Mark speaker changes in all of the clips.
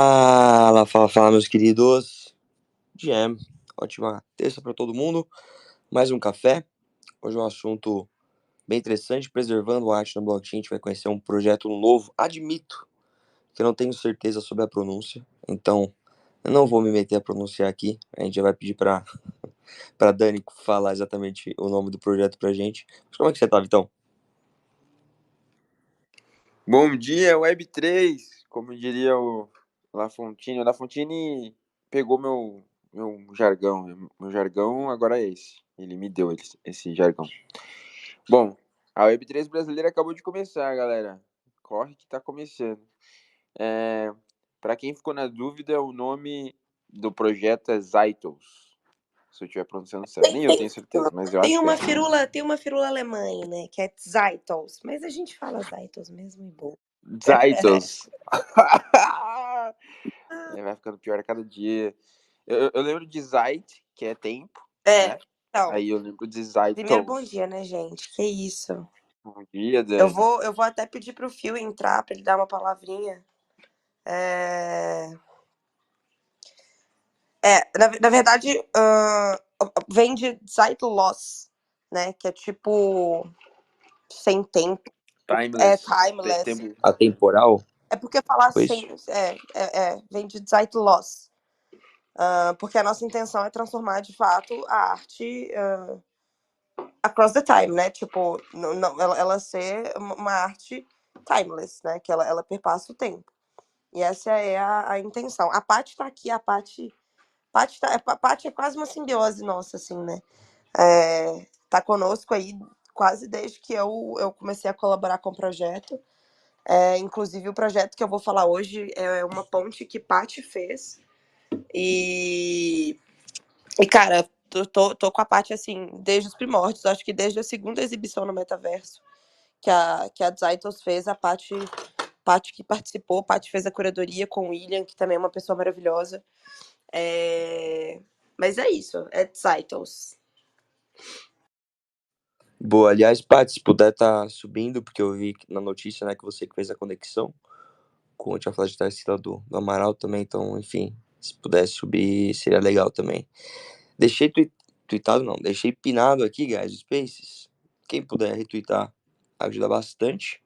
Speaker 1: Fala, meus queridos. GM, ótima terça para todo mundo. Mais um café. Hoje é um assunto bem interessante, preservando a arte na blockchain. A gente vai conhecer um projeto novo. Admito que eu não tenho certeza sobre a pronúncia, então eu não vou me meter a pronunciar aqui. A gente já vai pedir para Dani falar exatamente o nome do projeto pra gente. Mas como é que você tá, Vitão?
Speaker 2: Bom dia, Web3, como diria o Lafontine. O Lafontine pegou meu jargão. Meu jargão agora é esse. Ele me deu esse jargão. Bom, a Web3 brasileira acabou de começar, galera. Corre que tá começando. Para quem ficou na dúvida, o nome do projeto é Zeitos. Se eu estiver pronunciando certo. Nem eu tenho certeza, mas eu
Speaker 3: Tem
Speaker 2: acho que é.
Speaker 3: uma firula alemã, né? Que é Zeitos. Mas a gente fala Zeitos mesmo e bom.
Speaker 2: Zeitos. Vai ficando pior a cada dia. Eu lembro de Zeit, que é tempo, né?
Speaker 3: Então.
Speaker 2: Aí eu lembro de Zeitos.
Speaker 3: Primeiro, bom dia, né, gente? Que isso.
Speaker 2: Bom dia, Dani.
Speaker 3: Eu vou até pedir pro Phil entrar pra ele dar uma palavrinha. Na verdade, vem de Zeitlos, né? Que é tipo sem tempo.
Speaker 2: Timeless.
Speaker 3: Timeless.
Speaker 1: Atemporal?
Speaker 3: É porque falar
Speaker 1: Foi
Speaker 3: sem.
Speaker 1: isso?
Speaker 3: Vem de Zeitlos. Porque a nossa intenção é transformar de fato a arte across the time, né? Tipo, ela ser uma arte timeless, né? Que ela perpassa o tempo. E essa é a intenção. A Paty tá aqui, a Paty é quase uma simbiose nossa, assim, né? Tá conosco aí quase desde que eu comecei a colaborar com o projeto. Inclusive, o projeto que eu vou falar hoje é uma ponte que Paty fez. E cara, tô com a Paty, assim, desde os primórdios. Acho que desde a segunda exibição no Metaverso que a Zeitos fez, a Paty que participou, Paty fez a curadoria com o William, que também é uma pessoa maravilhosa. Mas é isso, é Zeitos.
Speaker 1: Boa, aliás, Paty, se puder tá subindo, porque eu vi na notícia, né, que você que fez a conexão com o Tia Flávia de Tarsila do Amaral também, então, enfim, se pudesse subir, seria legal também. Deixei tweetado, não, deixei pinado aqui, guys, Spaces. Quem puder retweetar ajuda bastante.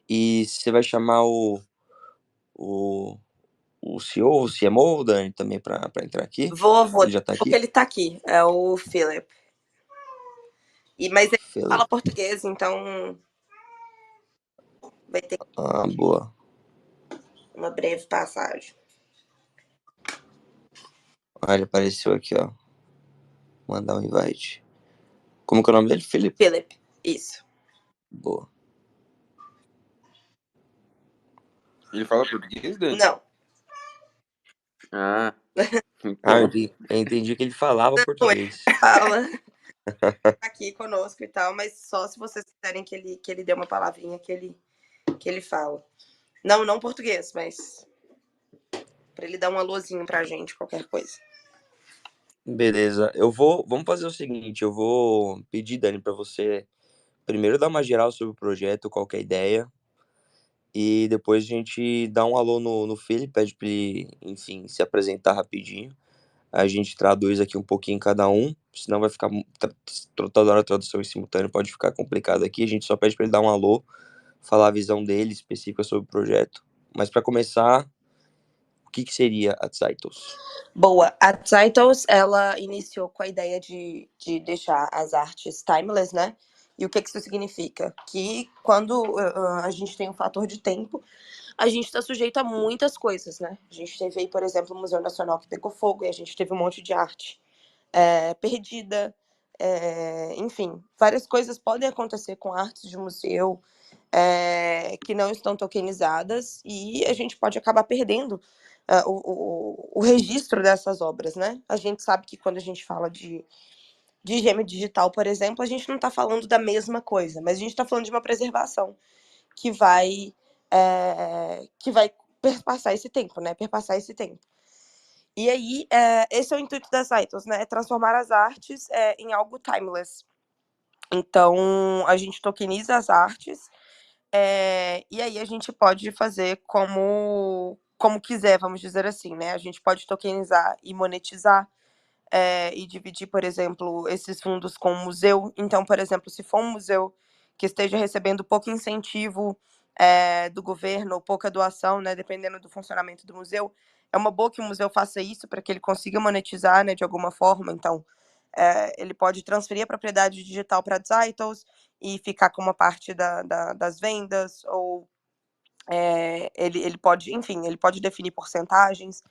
Speaker 1: E você vai chamar o CEO, o CMO, Dani, também pra entrar aqui?
Speaker 3: Vou,
Speaker 1: Ele já tá
Speaker 3: porque
Speaker 1: aqui?
Speaker 3: ele tá aqui, é o Philip. Mas ele fala
Speaker 1: Philip.
Speaker 3: português, então vai ter
Speaker 1: Boa.
Speaker 3: uma breve passagem.
Speaker 1: Ele apareceu aqui, ó. Mandar um invite. Como que é o nome dele? Philip?
Speaker 3: Philip, isso.
Speaker 1: Boa.
Speaker 2: Ele fala português, Dani?
Speaker 3: Não.
Speaker 1: Eu entendi que ele falava português.
Speaker 3: Ele fala aqui conosco e tal, mas só se vocês quiserem que ele dê uma palavrinha que ele fala. Não português, mas pra ele dar um alôzinho pra gente, qualquer coisa.
Speaker 1: Beleza. Vamos fazer o seguinte, eu vou pedir, Dani, pra você primeiro dar uma geral sobre o projeto, qual que é a ideia, e depois a gente dá um alô no Felipe, pede pra ele, enfim, se apresentar rapidinho. A gente traduz aqui um pouquinho cada um, senão vai ficar toda hora a tradução em simultâneo, pode ficar complicado aqui. A gente só pede para ele dar um alô, falar a visão dele específica sobre o projeto. Mas para começar, o que seria a Zeitos?
Speaker 3: Boa. A Zeitos, ela iniciou com a ideia de deixar as artes timeless, né? E o que isso significa? Que quando a gente tem um fator de tempo, a gente está sujeito a muitas coisas, né? A gente teve aí, por exemplo, o Museu Nacional que pegou fogo e a gente teve um monte de arte perdida. Enfim, várias coisas podem acontecer com artes de museu que não estão tokenizadas e a gente pode acabar perdendo o registro dessas obras, né? A gente sabe que quando a gente fala de gêmeo digital, por exemplo, a gente não está falando da mesma coisa, mas a gente está falando de uma preservação que vai perpassar esse tempo, né? Perpassar esse tempo. E aí, esse é o intuito das Zeitos, né? É transformar as artes em algo timeless. Então, a gente tokeniza as artes e aí a gente pode fazer como como quiser, vamos dizer assim, né? A gente pode tokenizar e monetizar, e dividir, por exemplo, esses fundos com o museu. Então, por exemplo, se for um museu que esteja recebendo pouco incentivo do governo, ou pouca doação, né, dependendo do funcionamento do museu, é uma boa que o museu faça isso para que ele consiga monetizar, né, de alguma forma. Então, ele pode transferir a propriedade digital para Zeitos e ficar com uma parte das vendas, ou ele pode, enfim, ele pode definir porcentagens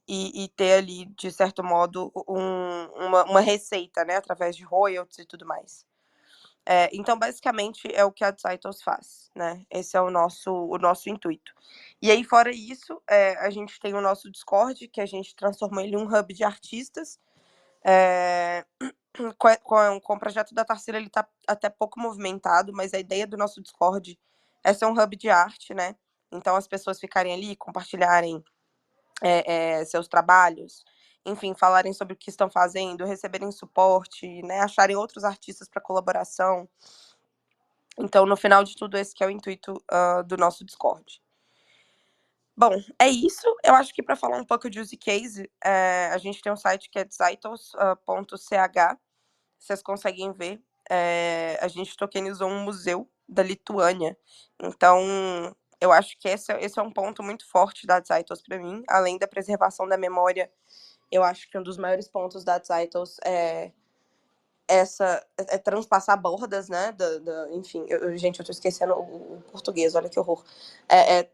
Speaker 3: e ter ali, de certo modo, uma receita, né, através de royalties e tudo mais. Então, basicamente, é o que a Zeitos faz, né? Esse é o nosso intuito. E aí, fora isso, a gente tem o nosso Discord, que a gente transformou ele em um hub de artistas. Com o projeto da Tarsila, ele tá até pouco movimentado, mas a ideia do nosso Discord é ser um hub de arte, né? Então, as pessoas ficarem ali, compartilharem seus trabalhos, enfim, falarem sobre o que estão fazendo, receberem suporte, né, acharem outros artistas para colaboração. Então, no final de tudo, esse que é o intuito do nosso Discord. Bom, é isso. Eu acho que para falar um pouco de use case, a gente tem um site que é zeitos.ch, vocês conseguem ver. A gente tokenizou um museu da Lituânia. Então, eu acho que esse é um ponto muito forte da Zeitos para mim, além da preservação da memória. Eu acho que um dos maiores pontos da Zeitos é transpassar bordas, né? Enfim, gente, eu tô esquecendo o português, olha que horror.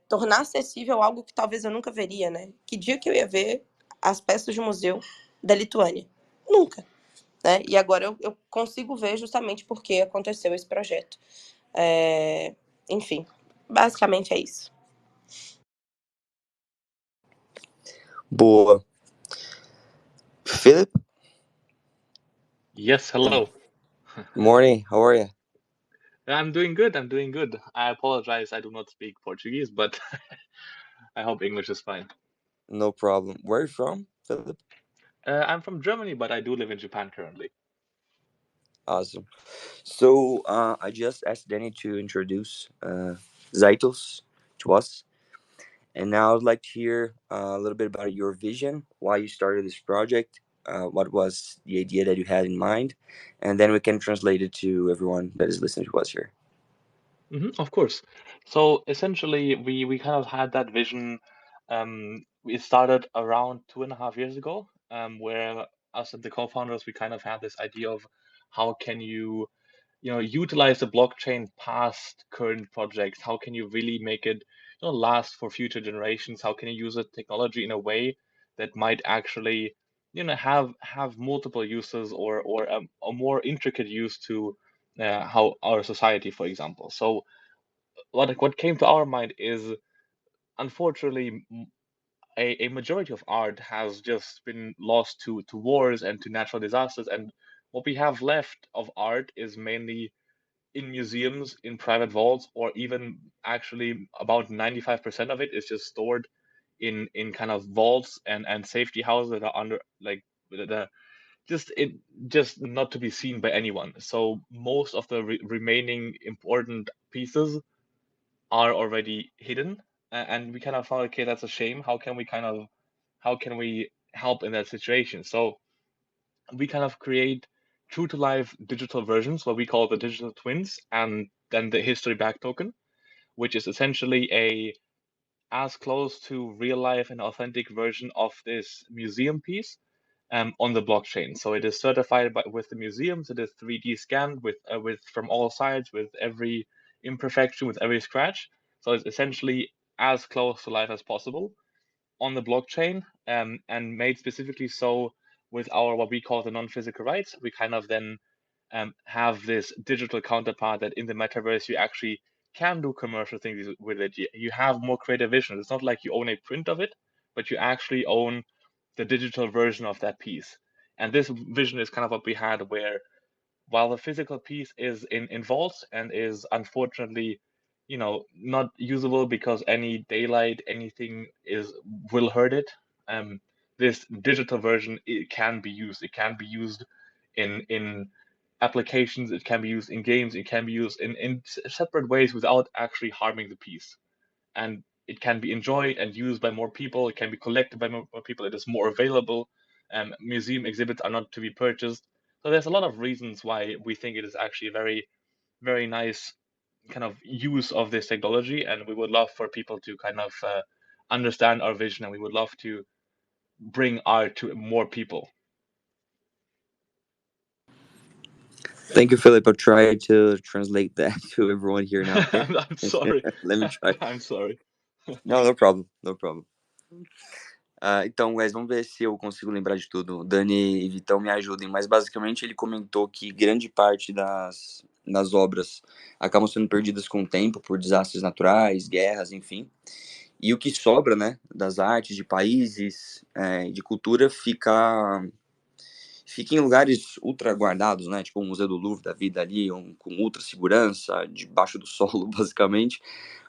Speaker 3: Tornar acessível algo que talvez eu nunca veria, né? Que dia que eu ia ver as peças de museu da Lituânia? Nunca. Né? E agora eu consigo ver justamente porque aconteceu esse projeto. Enfim, basicamente é isso.
Speaker 1: Boa. Philip?
Speaker 4: Yes, hello.
Speaker 1: Morning, how are you?
Speaker 4: I'm doing good. I apologize, I do not speak Portuguese, but I hope English is fine.
Speaker 1: No problem. Where are you from, Philip?
Speaker 4: I'm from Germany, but I do live in Japan currently.
Speaker 1: Awesome. So I just asked Danny to introduce Zeitos to us. And now I'd like to hear a little bit about your vision, why you started this project, what was the idea that you had in mind, and then we can translate it to everyone that is listening to us here.
Speaker 4: Of course. So essentially, we kind of had that vision. We started around 2.5 years ago, where us and the co-founders, we kind of had this idea of how can you utilize the blockchain past current projects. How can you really make it last for future generations? How can you use the technology in a way that might actually have multiple uses, or a more intricate use to how our society, for example. So what came to our mind is, unfortunately, a majority of art has just been lost to wars and to natural disasters, and what we have left of art is mainly in museums, in private vaults, or even actually about 95% of it is just stored in kind of vaults and safety houses that are under, like, the just not to be seen by anyone. So most of the remaining important pieces are already hidden, and we kind of thought, okay, that's a shame. How can we help in that situation? So we kind of create true to life digital versions, what we call the digital twins, and then the history back token, which is essentially a as close to real life and authentic version of this museum piece on the blockchain. So it is certified with the museums. It is 3D scanned with from all sides, with every imperfection, with every scratch. So it's essentially as close to life as possible on the blockchain, and made specifically so with our what we call the non-physical rights. We kind of then have this digital counterpart that in the metaverse you actually can do commercial things with it. You have more creative vision. It's not like you own a print of it, but you actually own the digital version of that piece. And this vision is kind of what we had, where while the physical piece is in vaults and is unfortunately not usable because any daylight, anything will hurt it, this digital version, it can be used in applications, it can be used in games, it can be used in separate ways without actually harming the piece. And it can be enjoyed and used by more people. It can be collected by more people. It is more available. Museum exhibits are not to be purchased. So there's a lot of reasons why we think it is actually a very, very nice kind of use of this technology, and we would love for people to kind of understand our vision, and we would love to bring art to more people.
Speaker 1: Thank you, Philip. I'll try to translate that to everyone here now, okay?
Speaker 4: I'm sorry.
Speaker 1: Let me try.
Speaker 4: I'm sorry.
Speaker 1: No, no problem, no problem. Então, Wes, vamos ver se eu consigo lembrar de tudo. Dani e Vitão me ajudem, mas basicamente ele comentou que grande parte das obras acabam sendo perdidas com o tempo por desastres naturais, guerras, enfim. E o que sobra, né, das artes, de países, de cultura, fica em lugares ultra guardados, né, tipo o Museu do Louvre da vida ali, com ultra segurança, debaixo do solo, basicamente,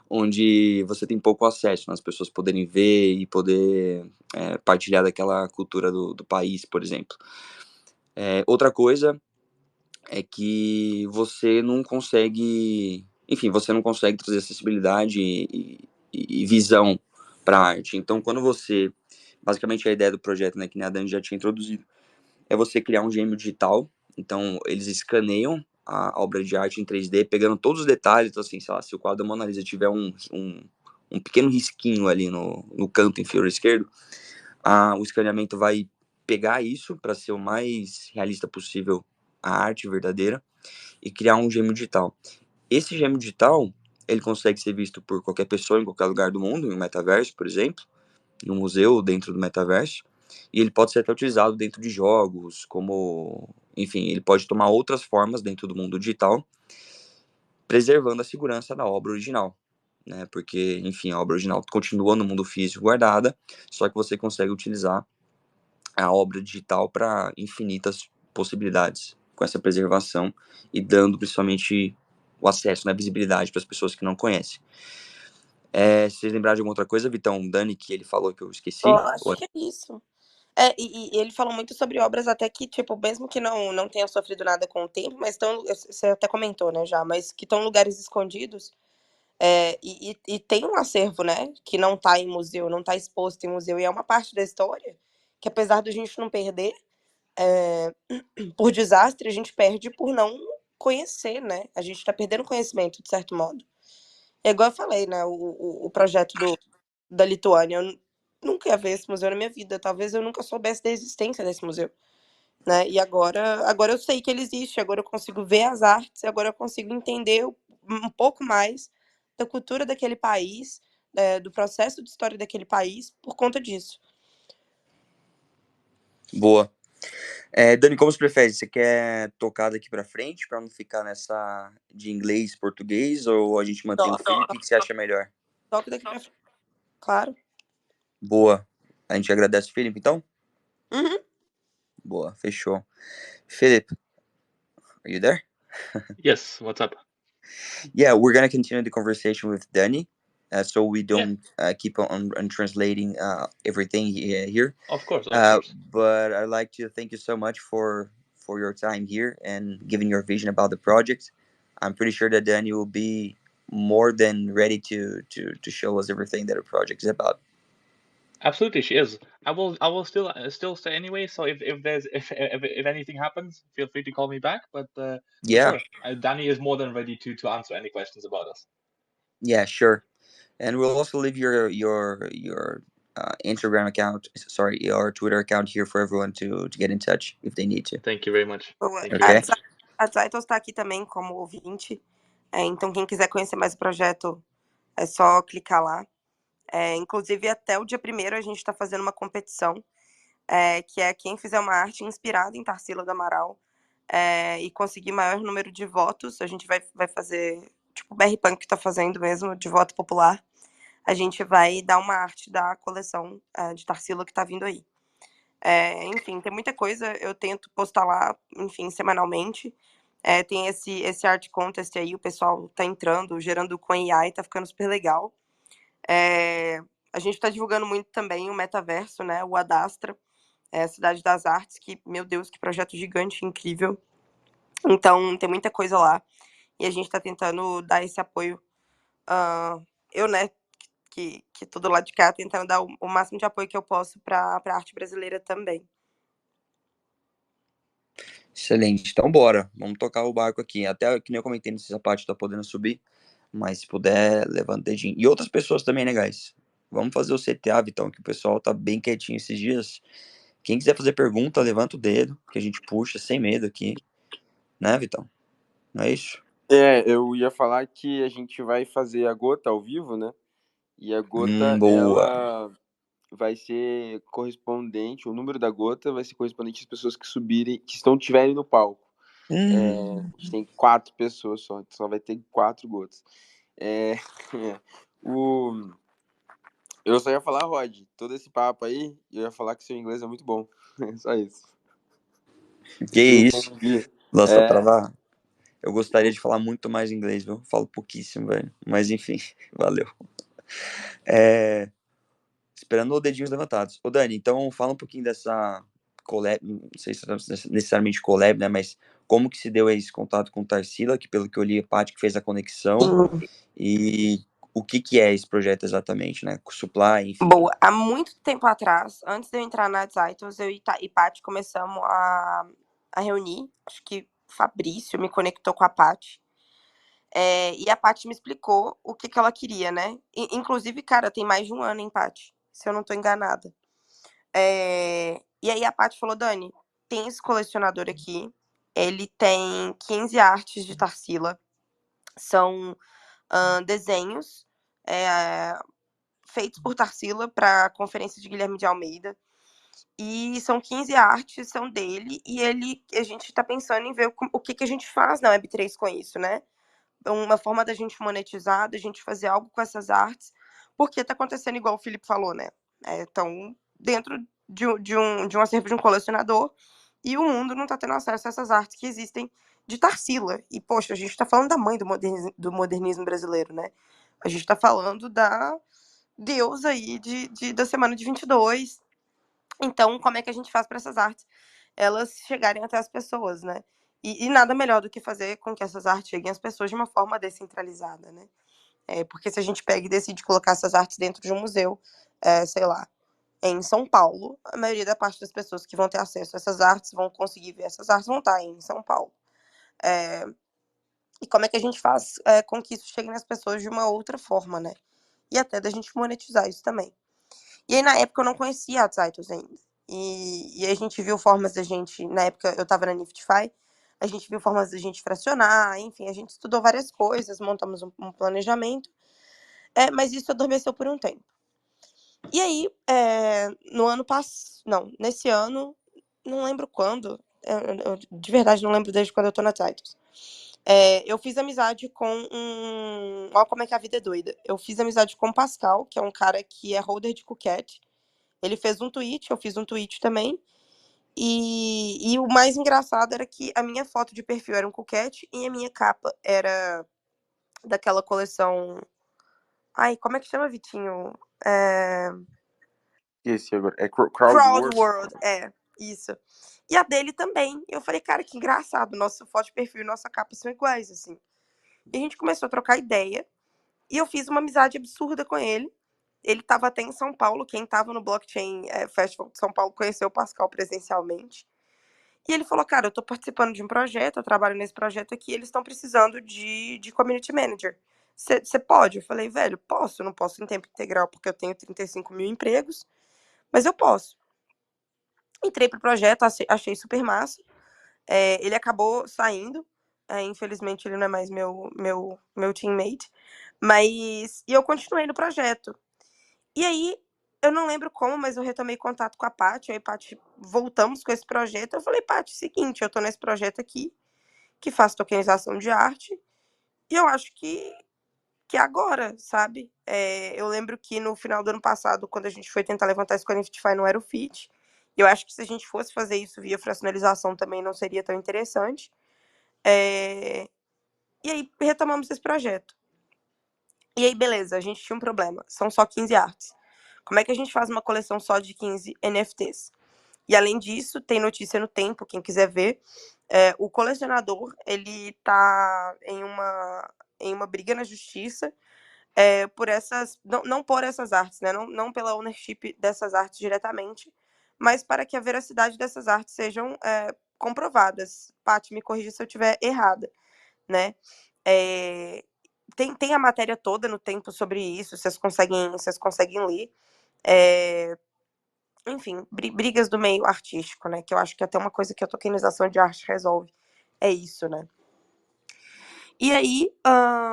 Speaker 1: onde você tem pouco acesso, né, as pessoas poderem ver e poder partilhar daquela cultura do país, por exemplo. Outra coisa é que você não consegue, enfim, você não consegue trazer acessibilidade e visão para a arte. Então, quando você, basicamente a ideia do projeto, né, que a Dani já tinha introduzido, é você criar um gêmeo digital. Então, eles escaneiam a obra de arte em 3D, pegando todos os detalhes. Então, assim, sei lá, se o quadro da Mona Lisa tiver um pequeno risquinho ali no canto inferior esquerdo, o escaneamento vai pegar isso para ser o mais realista possível a arte verdadeira e criar um gêmeo digital. Esse gêmeo digital, ele consegue ser visto por qualquer pessoa em qualquer lugar do mundo, em um metaverso, por exemplo, em um museu dentro do metaverso, e ele pode ser até utilizado dentro de jogos, como, enfim, ele pode tomar outras formas dentro do mundo digital, preservando a segurança da obra original, né? Porque, enfim, a obra original continua no mundo físico guardada, só que você consegue utilizar a obra digital para infinitas possibilidades com essa preservação e dando principalmente o acesso, né, visibilidade para as pessoas que não conhecem. Se vocês lembrarem de alguma outra coisa, Vitão, Dani, que ele falou que eu esqueci?
Speaker 3: Eu acho que é isso. E ele falou muito sobre obras até que, tipo, mesmo que não tenha sofrido nada com o tempo, mas você até comentou, né, já, mas que estão em lugares escondidos, e tem um acervo, né, que não tá em museu, não tá exposto em museu, e é uma parte da história que, apesar de a gente não perder por desastre, a gente perde por não conhecer, né, a gente tá perdendo conhecimento, de certo modo. É igual eu falei, né, o projeto da Lituânia, eu nunca ia ver esse museu na minha vida, talvez eu nunca soubesse da existência desse museu, né, e agora eu sei que ele existe, agora eu consigo ver as artes, agora eu consigo entender um pouco mais da cultura daquele país, do processo de história daquele país, por conta disso.
Speaker 1: Boa. Dani, como você prefere? Você quer tocar daqui pra frente, pra não ficar nessa de inglês, português, ou a gente mantém o Felipe? O que você acha melhor?
Speaker 3: Toque daqui pra frente, claro.
Speaker 1: Boa. A gente agradece o Felipe, então?
Speaker 3: Uhum.
Speaker 1: Boa, fechou. Philip, are you there?
Speaker 4: Yes, what's up?
Speaker 1: Yeah, we're gonna continue the conversation with Danny, so we don't keep on translating everything here.
Speaker 4: Of course.
Speaker 1: But I'd like to thank you so much for your time here and giving your vision about the project. I'm pretty sure that Danny will be more than ready to show us everything that the project is about.
Speaker 4: Absolutely, she is. I will still stay anyway. So if anything happens, feel free to call me back. But
Speaker 1: Yeah.
Speaker 4: sure, Danny is more than ready to answer any questions about us.
Speaker 1: Yeah, sure. And we'll also leave your Instagram account, sorry, your Twitter account here for everyone to get in touch if they need to.
Speaker 4: Thank you very much.
Speaker 3: Boa.
Speaker 4: Thank you.
Speaker 1: Okay.
Speaker 3: A Zaitos está aqui também como ouvinte, então quem quiser conhecer mais o projeto é só clicar lá. Inclusive, até o dia 1º a gente está fazendo uma competição, que é quem fizer uma arte inspirada em Tarsila do Amaral e conseguir maior número de votos, a gente vai fazer, tipo o BR Punk está fazendo mesmo, de voto popular, a gente vai dar uma arte da coleção de Tarsila que está vindo aí. Enfim, tem muita coisa, eu tento postar lá, enfim, semanalmente. Tem esse art contest aí, o pessoal tá entrando, gerando com AI, tá ficando super legal. A gente tá divulgando muito também o metaverso, né, o Adastra, Cidade das Artes, que, meu Deus, que projeto gigante, incrível. Então, tem muita coisa lá, e a gente tá tentando dar esse apoio. Eu, né, que tô do lado de cá tentando dar o máximo de apoio que eu posso pra arte brasileira também.
Speaker 1: Excelente. Então, bora. Vamos tocar o barco aqui. Até que nem eu comentei, não sei se a parte tá podendo subir, mas se puder, levanta o dedinho. E outras pessoas também, né, guys? Vamos fazer o CTA, Vitão, que o pessoal tá bem quietinho esses dias. Quem quiser fazer pergunta, levanta o dedo, que a gente puxa sem medo aqui. Né, Vitão? Não é isso?
Speaker 2: Eu ia falar que a gente vai fazer a gota ao vivo, né? E a gota,
Speaker 1: Boa.
Speaker 2: ela vai ser correspondente, o número da gota vai ser correspondente às pessoas que subirem, que estiverem no palco. A gente tem 4 pessoas só vai ter 4 gotas. Eu só ia falar, Rod, todo esse papo aí, eu ia falar que seu inglês é muito bom. Só isso.
Speaker 1: Que isso? Nossa,
Speaker 2: É.
Speaker 1: tava... Eu gostaria de falar muito mais inglês, viu? Falo pouquíssimo, velho. Mas enfim, valeu. Esperando o dedinhos levantados. Ô, Dani, então fala um pouquinho dessa collab, não sei se é necessariamente collab, né? Mas como que se deu esse contato com o Tarsila, que pelo que eu li, a Paty que fez a conexão. E o que é esse projeto exatamente, né? Com supply, enfim.
Speaker 3: Boa. Há muito tempo atrás, antes de eu entrar na Titles, eu e Paty começamos a reunir. Acho que o Fabrício me conectou com a Paty. E a Paty me explicou o que ela queria, né? Inclusive, cara, tem mais de 1 ano, hein, Paty? Se eu não tô enganada. E aí a Paty falou, Dani, tem esse colecionador aqui, ele tem 15 artes de Tarsila, são desenhos feitos por Tarsila para a conferência de Guilherme de Almeida, e são 15 artes, são dele, e a gente tá pensando em ver o que a gente faz na Web3 com isso, né? Uma forma da gente monetizar, da gente fazer algo com essas artes, porque tá acontecendo igual o Felipe falou, né? Estão dentro de um acervo de um colecionador e o mundo não tá tendo acesso a essas artes que existem de Tarsila. E, poxa, a gente tá falando da mãe do modernismo brasileiro, né? A gente tá falando da deusa aí da semana de 22. Então, como é que a gente faz para essas artes elas chegarem até as pessoas, né? E nada melhor do que fazer com que essas artes cheguem às pessoas de uma forma descentralizada, né? Porque se a gente pega e decide colocar essas artes dentro de um museu, sei lá, em São Paulo, a maioria da parte das pessoas que vão ter acesso a essas artes vão conseguir ver essas artes, vão estar em São Paulo. E como é que a gente faz com que isso chegue nas pessoas de uma outra forma, né? E até da gente monetizar isso também. E aí, na época, eu não conhecia a Titles ainda. E a gente viu formas da gente, na época eu tava na Niftify, a gente viu formas da gente fracionar, enfim, a gente estudou várias coisas, montamos um planejamento, mas isso adormeceu por um tempo. E aí, no ano passado, não, nesse ano, não lembro quando, eu de verdade não lembro desde quando eu tô na Titles. Eu fiz amizade com olha como é que a vida é doida. Eu fiz amizade com o Pascal, que é um cara que é holder de Coquette. Ele fez um tweet, eu fiz um tweet também. E o mais engraçado era que a minha foto de perfil era um Coquette e a minha capa era daquela coleção. Ai, como é que chama, Vitinho?
Speaker 2: Esse agora é
Speaker 3: Crowd World, isso. E a dele também. Eu falei, cara, que engraçado. Nossa foto de perfil e nossa capa são iguais, assim. E a gente começou a trocar ideia. E eu fiz uma amizade absurda com ele. Ele estava até em São Paulo. Quem estava no Blockchain Festival de São Paulo conheceu o Pascal presencialmente. E ele falou, cara, eu tô participando de um projeto, eu trabalho nesse projeto aqui, eles estão precisando de community manager. Você pode? Eu falei, velho, posso, não posso em tempo integral porque eu tenho 35 mil empregos, mas eu posso. Entrei pro projeto, achei super massa. Ele acabou saindo, infelizmente ele não é mais meu teammate, mas e eu continuei no projeto. E aí, eu não lembro como, mas eu retomei contato com a Paty, aí Paty, voltamos com esse projeto, eu falei, Paty, seguinte, eu tô nesse projeto aqui, que faz tokenização de arte, e eu acho que agora, sabe? Eu lembro que no final do ano passado, quando a gente foi tentar levantar isso com a Niftify, não era o fit. Eu acho que se a gente fosse fazer isso via fracionalização também não seria tão interessante. E aí retomamos esse projeto. E aí, beleza, a gente tinha um problema. São só 15 artes. Como é que a gente faz uma coleção só de 15 NFTs? E além disso, tem notícia no Tempo, quem quiser ver. O colecionador, ele tá em uma briga na justiça por essas, não por essas artes, né? Não pela ownership dessas artes diretamente, mas para que a veracidade dessas artes sejam comprovadas. Paty, me corrija se eu estiver errada, né? Tem a matéria toda no Tempo sobre isso, vocês conseguem ler. Enfim, brigas do meio artístico, né? Que eu acho que até uma coisa que a tokenização de arte resolve é isso, né? E aí,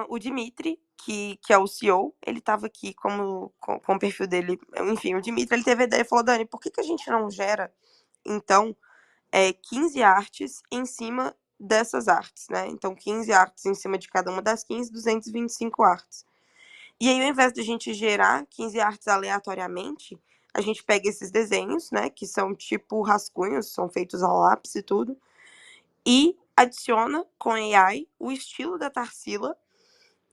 Speaker 3: o Dimitri, que é o CEO, ele estava aqui com o perfil dele. Enfim, o Dimitri, ele teve a ideia e falou: Dani, por que a gente não gera, então, 15 artes em cima dessas artes, né? Então, 15 artes em cima de cada uma das 15, 225 artes. E aí, ao invés de a gente gerar 15 artes aleatoriamente, a gente pega esses desenhos, né? Que são tipo rascunhos, são feitos a lápis e tudo, e adiciona com AI o estilo da Tarsila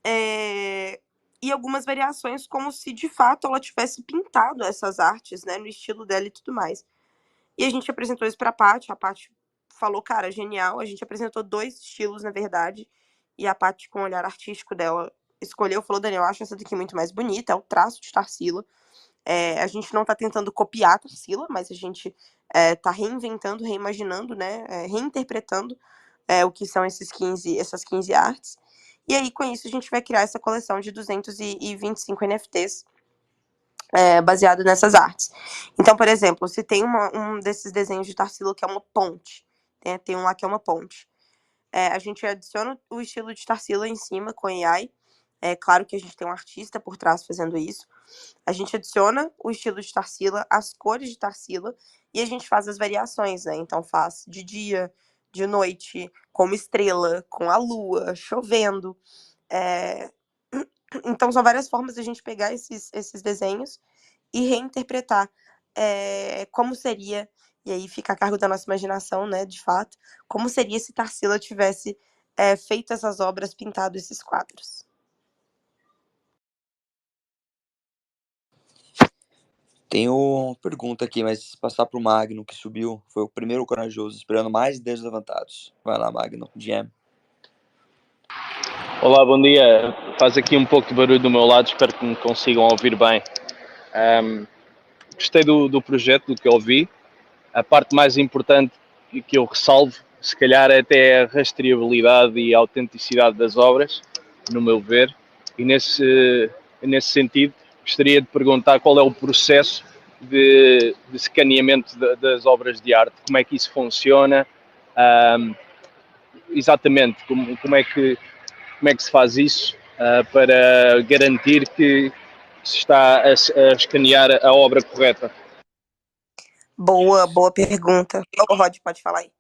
Speaker 3: e algumas variações, como se de fato ela tivesse pintado essas artes, né, no estilo dela e tudo mais. E a gente apresentou isso pra Paty, a Paty falou, cara, genial. A gente apresentou 2 estilos, na verdade, e a Paty, com o olhar artístico dela, escolheu, falou, Daniel, eu acho essa daqui muito mais bonita, é o traço de Tarsila. A gente não tá tentando copiar a Tarsila, mas a gente tá reinventando, reimaginando, né, reinterpretando o que são essas 15 artes. E aí, com isso, a gente vai criar essa coleção de 225 NFTs baseado nessas artes. Então, por exemplo, se tem um desses desenhos de Tarsila que é uma ponte, né? Tem um lá que é uma ponte. A gente adiciona o estilo de Tarsila em cima com AI. É claro que a gente tem um artista por trás fazendo isso. A gente adiciona o estilo de Tarsila, as cores de Tarsila, e a gente faz as variações, né? Então faz de dia, de noite, com uma estrela, com a lua, chovendo. Então são várias formas de a gente pegar esses desenhos e reinterpretar como seria, e aí fica a cargo da nossa imaginação, né, de fato, como seria se Tarsila tivesse feito essas obras, pintado esses quadros.
Speaker 1: Tenho uma pergunta aqui, mas passar pro Magno, que subiu, foi o primeiro corajoso, esperando mais 10 levantados. Vai lá, Magno, GM.
Speaker 5: Olá, bom dia. Faz aqui um pouco de barulho do meu lado, espero que me consigam ouvir bem. Gostei do projeto, do que eu ouvi. A parte mais importante que eu ressalvo, se calhar, é até a rastreabilidade e a autenticidade das obras, no meu ver. E nesse sentido, gostaria de perguntar qual é o processo de escaneamento das obras de arte, como é que isso funciona, exatamente, como é que se faz isso para garantir que se está a escanear a obra correta?
Speaker 3: Boa pergunta. Ô, Rod, pode falar aí.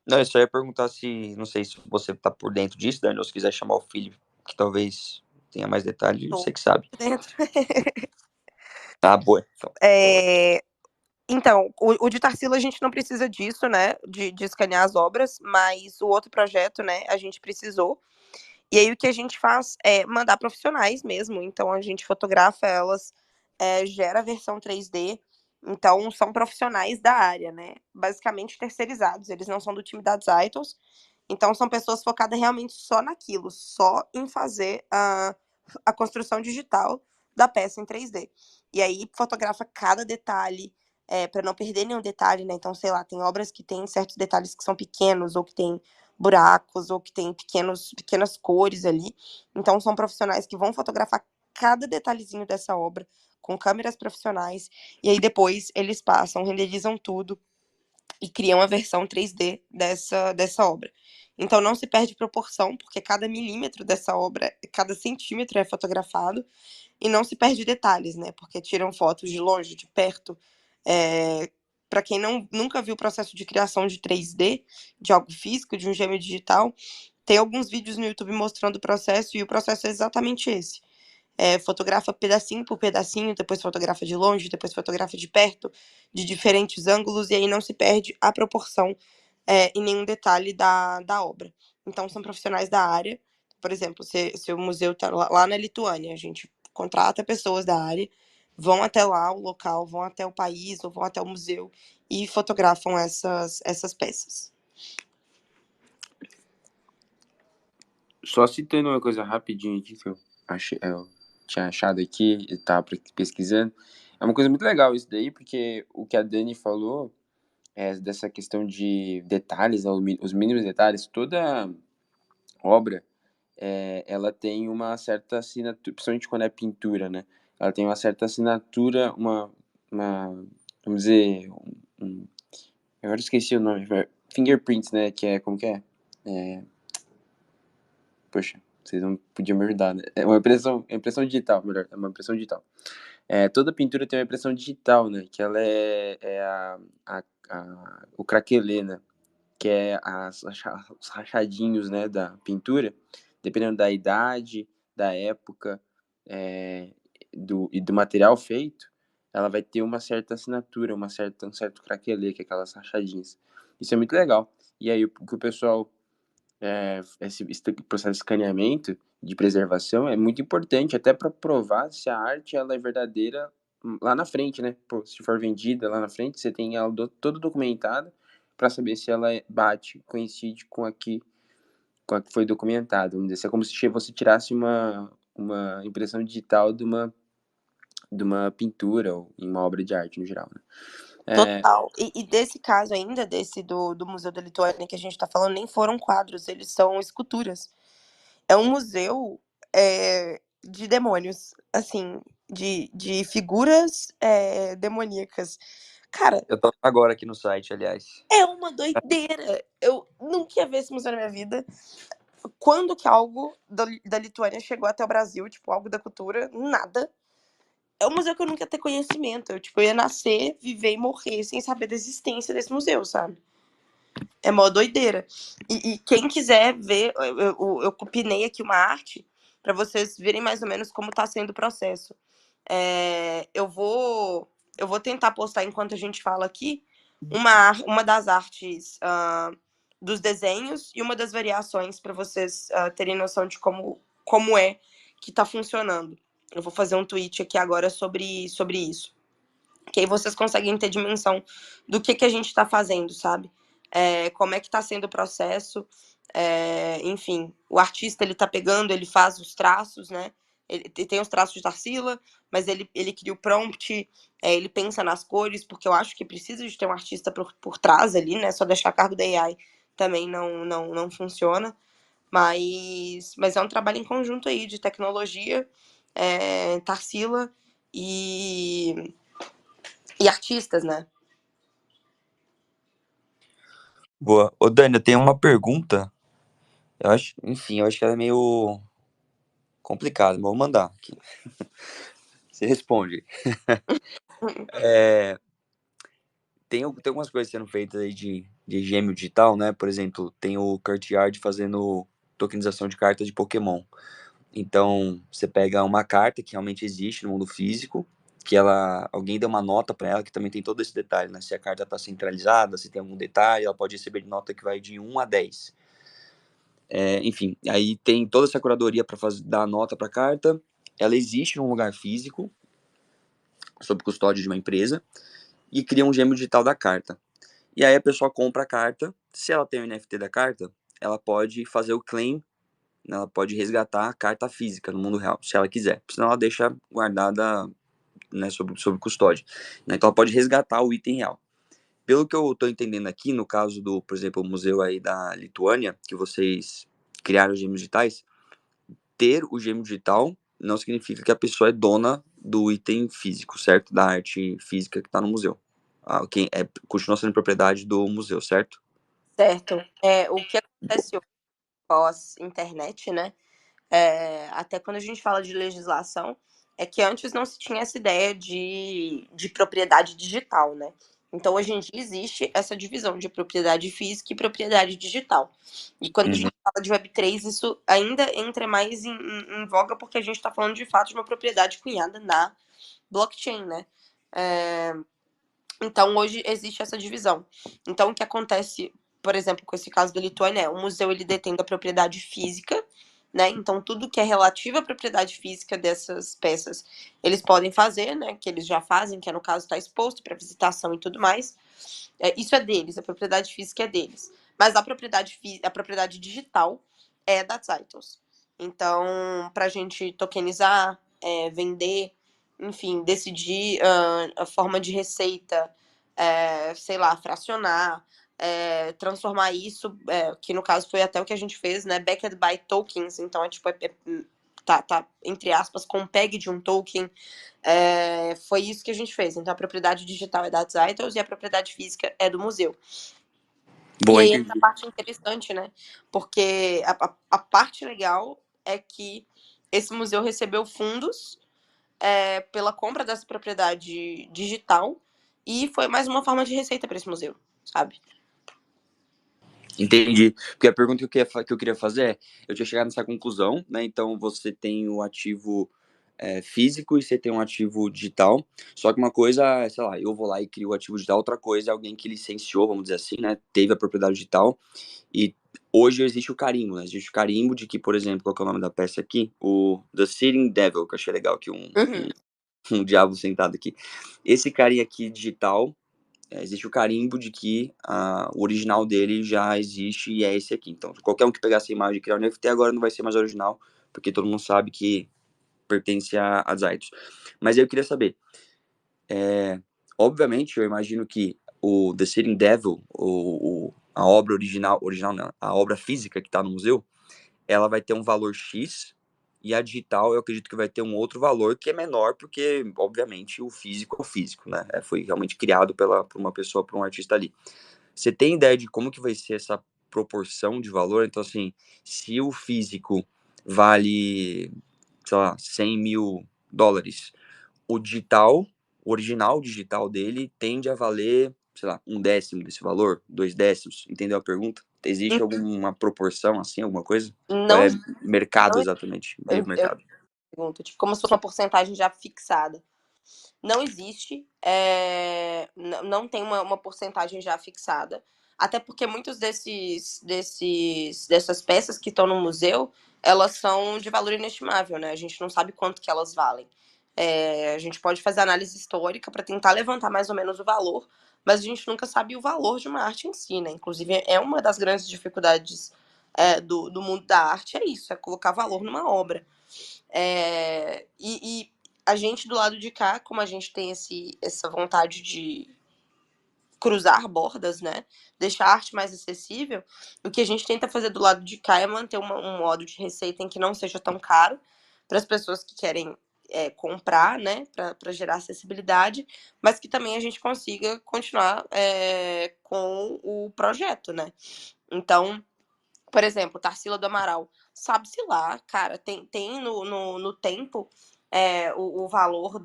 Speaker 1: Não, eu só ia perguntar se, não sei se você tá por dentro disso, Dani, ou se quiser chamar o filho, que talvez tenha mais detalhes, você que sabe.
Speaker 3: Dentro.
Speaker 1: Ah, boa.
Speaker 3: Então, o de Tarsila a gente não precisa disso, né, de escanear as obras, mas o outro projeto, né, a gente precisou. E aí o que a gente faz é mandar profissionais mesmo, então a gente fotografa elas, gera a versão 3D, então são profissionais da área, né, basicamente terceirizados, eles não são do time da Zaitos, então são pessoas focadas realmente só naquilo, só em fazer a construção digital da peça em 3D. E aí fotografa cada detalhe, para não perder nenhum detalhe, né? Então, sei lá, tem obras que tem certos detalhes que são pequenos, ou que tem buracos, ou que tem pequenas cores ali. Então, são profissionais que vão fotografar cada detalhezinho dessa obra com câmeras profissionais, e aí depois eles passam, renderizam tudo e criam a versão 3D dessa obra. Então não se perde proporção, porque cada milímetro dessa obra, cada centímetro é fotografado, e não se perde detalhes, né? Porque tiram fotos de longe, de perto. Para quem nunca viu o processo de criação de 3D, de algo físico, de um gêmeo digital, tem alguns vídeos no YouTube mostrando o processo, e o processo é exatamente esse. Fotografa pedacinho por pedacinho, depois fotografa de longe, depois fotografa de perto, de diferentes ângulos, e aí não se perde a proporção em nenhum detalhe da obra. Então, são profissionais da área. Por exemplo, se o museu está lá na Lituânia, a gente contrata pessoas da área, vão até lá o local, vão até o país, ou vão até o museu e fotografam essas peças.
Speaker 2: Só citando uma coisa rapidinho aqui que eu achei, tinha achado aqui e tava pesquisando. É uma coisa muito legal isso daí, porque o que a Dani falou dessa questão de detalhes, né, os mínimos detalhes, toda obra, ela tem uma certa assinatura, principalmente quando é pintura, né? Ela tem uma certa assinatura, vamos dizer, agora eu esqueci o nome, fingerprints, né? Que é, como que é? Poxa, vocês não podiam me ajudar, né? É uma impressão digital, melhor, é uma impressão digital. Toda pintura tem uma impressão digital, né? Que ela o craquelê, né? Que é os rachadinhos, né, da pintura, dependendo da idade, da época e do material feito, ela vai ter uma certa assinatura, um certo craquelê, que é aquelas rachadinhas. Isso é muito legal. E aí o que o pessoal esse processo de escaneamento, de preservação, é muito importante até para provar se a arte ela é verdadeira lá na frente, né? Pô, se for vendida lá na frente, você tem ela toda documentada para saber se ela coincide com a que foi documentada. Vamos dizer, é como se você tirasse uma impressão digital de uma pintura ou em uma obra de arte no geral, né?
Speaker 3: Total. E desse caso ainda, desse do Museu da Lituânia que a gente tá falando, nem foram quadros, eles são esculturas. É um museu de demônios, assim, de figuras demoníacas. Cara,
Speaker 1: Eu tô agora aqui no site, aliás.
Speaker 3: é uma doideira. Eu nunca ia ver esse museu na minha vida. Quando que algo da Lituânia chegou até o Brasil, tipo, algo da cultura, nada. É um museu que eu nunca ia ter conhecimento. Eu ia nascer, viver e morrer sem saber da existência desse museu, sabe? É mó doideira. E quem quiser ver, eu copinei aqui uma arte para vocês verem mais ou menos como tá sendo o processo. Eu vou tentar postar enquanto a gente fala aqui uma das artes dos desenhos e uma das variações para vocês terem noção de como é que tá funcionando. Eu vou fazer um tweet aqui agora sobre isso. Que aí vocês conseguem ter dimensão do que a gente está fazendo, sabe? Como é que está sendo o processo. Enfim, o artista, ele tá pegando, ele faz os traços, né? Ele tem os traços de Tarsila, mas ele cria o prompt, ele pensa nas cores, porque eu acho que precisa de ter um artista por trás ali, né? Só deixar a cargo da AI também não funciona. Mas é um trabalho em conjunto aí de tecnologia, Tarsila e artistas, né?
Speaker 1: Boa. Ô, Dani, eu tenho uma pergunta. Eu acho que ela é meio complicada, mas vou mandar aqui. Você responde. Tem algumas coisas sendo feitas aí de gêmeo digital, né? Por exemplo, tem o Courtyard fazendo tokenização de cartas de Pokémon. Então, você pega uma carta que realmente existe no mundo físico, que alguém deu uma nota para ela, que também tem todo esse detalhe, né? Se a carta está centralizada, se tem algum detalhe, ela pode receber nota que vai de 1 a 10. Enfim, aí tem toda essa curadoria para dar a nota para a carta. Ela existe num lugar físico, sob custódia de uma empresa, e cria um gêmeo digital da carta. E aí a pessoa compra a carta, se ela tem o NFT da carta, ela pode fazer o claim, né, ela pode resgatar a carta física no mundo real, se ela quiser. Senão ela deixa guardada, né, sob custódia. Então ela pode resgatar o item real. Pelo que eu estou entendendo aqui, no caso do, por exemplo, o museu aí da Lituânia, que vocês criaram os gêmeos digitais, ter o gêmeo digital não significa que a pessoa é dona do item físico, certo? Da arte física que está no museu. Continua sendo propriedade do museu, certo?
Speaker 3: Certo. O que acontece hoje pós-internet, né? Até quando a gente fala de legislação, é que antes não se tinha essa ideia de propriedade digital, né? Então, hoje em dia, existe essa divisão de propriedade física e propriedade digital. E quando a gente fala de Web3, isso ainda entra mais em voga, porque a gente está falando, de fato, de uma propriedade cunhada na blockchain, né? Então, hoje existe essa divisão. Então, o que acontece, por exemplo, com esse caso da Lituânia, o museu ele detém a propriedade física, né? Então, tudo que é relativo à propriedade física dessas peças, eles podem fazer, né? Que eles já fazem, que no caso está exposto para visitação e tudo mais. Isso é deles, a propriedade física é deles. Mas a propriedade digital é da Zeitos. Então, para a gente tokenizar, vender, enfim, decidir a forma de receita, sei lá, fracionar, transformar isso, que no caso foi até o que a gente fez, né, backed by tokens, então tá entre aspas, com PEG de um token, foi isso que a gente fez. Então a propriedade digital é da Zeitos e a propriedade física é do museu.
Speaker 1: Boa,
Speaker 3: e aí
Speaker 1: entendi.
Speaker 3: entra a parte interessante, né? Porque a parte legal é que esse museu recebeu fundos pela compra dessa propriedade digital e foi mais uma forma de receita para esse museu, sabe?
Speaker 1: Entendi. Porque a pergunta que eu queria fazer é, eu tinha chegado nessa conclusão, né? Então você tem o ativo físico e você tem um ativo digital. Só que uma coisa, sei lá, eu vou lá e crio o ativo digital, outra coisa é alguém que licenciou, vamos dizer assim, né? Teve a propriedade digital e hoje existe o carimbo, né? Existe o carimbo de que, por exemplo, qual que é o nome da peça aqui? O The Sitting Devil, que eu achei legal, que um diabo sentado aqui. Esse carinha aqui digital, existe o carimbo de que o original dele já existe e é esse aqui. Então, qualquer um que pegar essa imagem e criar um NFT agora não vai ser mais original, porque todo mundo sabe que pertence a Zeitos. Mas eu queria saber, obviamente, eu imagino que o The Sitting Devil, a obra original não, a obra física que está no museu, ela vai ter um valor X e a digital eu acredito que vai ter um outro valor que é menor, porque, obviamente, o físico é o físico, né? Foi realmente criado por uma pessoa, por um artista ali. Você tem ideia de como que vai ser essa proporção de valor? Então, assim, se o físico vale, sei lá, $100.000, o digital, o original digital dele tende a valer, sei lá, 1/10 desse valor, 2/10, entendeu a pergunta? Existe alguma proporção assim, alguma coisa? Ou
Speaker 3: Não,
Speaker 1: é mercado
Speaker 3: não
Speaker 1: exatamente?
Speaker 3: eu
Speaker 1: Livre mercado.
Speaker 3: pergunto, tipo, como se fosse uma porcentagem já fixada. Não existe, não tem uma porcentagem já fixada, até porque muitos dessas peças que estão no museu, elas são de valor inestimável, né? A gente não sabe quanto que elas valem. A gente pode fazer análise histórica para tentar levantar mais ou menos o valor, mas a gente nunca sabe o valor de uma arte em si, né? Inclusive, é uma das grandes dificuldades do mundo da arte, é isso, é colocar valor numa obra. E a gente do lado de cá, como a gente tem essa vontade de cruzar bordas, né? Deixar a arte mais acessível, o que a gente tenta fazer do lado de cá é manter um modo de receita em que não seja tão caro para as pessoas que querem comprar, né? Para gerar acessibilidade, mas que também a gente consiga continuar com o projeto, né? Então, por exemplo, Tarsila do Amaral. Sabe-se lá, cara, tem no tempo o valor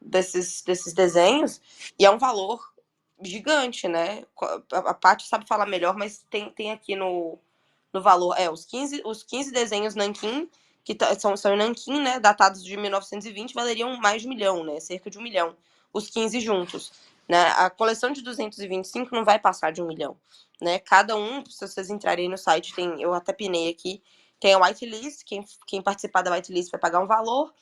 Speaker 3: desses desenhos, e é um valor gigante, né? A Paty sabe falar melhor, mas tem aqui no valor, os 15 desenhos Nanquim, que são em Nanquim, né, datados de 1920, valeriam mais de 1 milhão, né? Cerca de 1 milhão. Os 15 juntos. Né? A coleção de 225 não vai passar de 1 milhão. Né? Cada um, se vocês entrarem no site, eu até pinei aqui, tem a whitelist, quem participar da whitelist vai pagar um valor,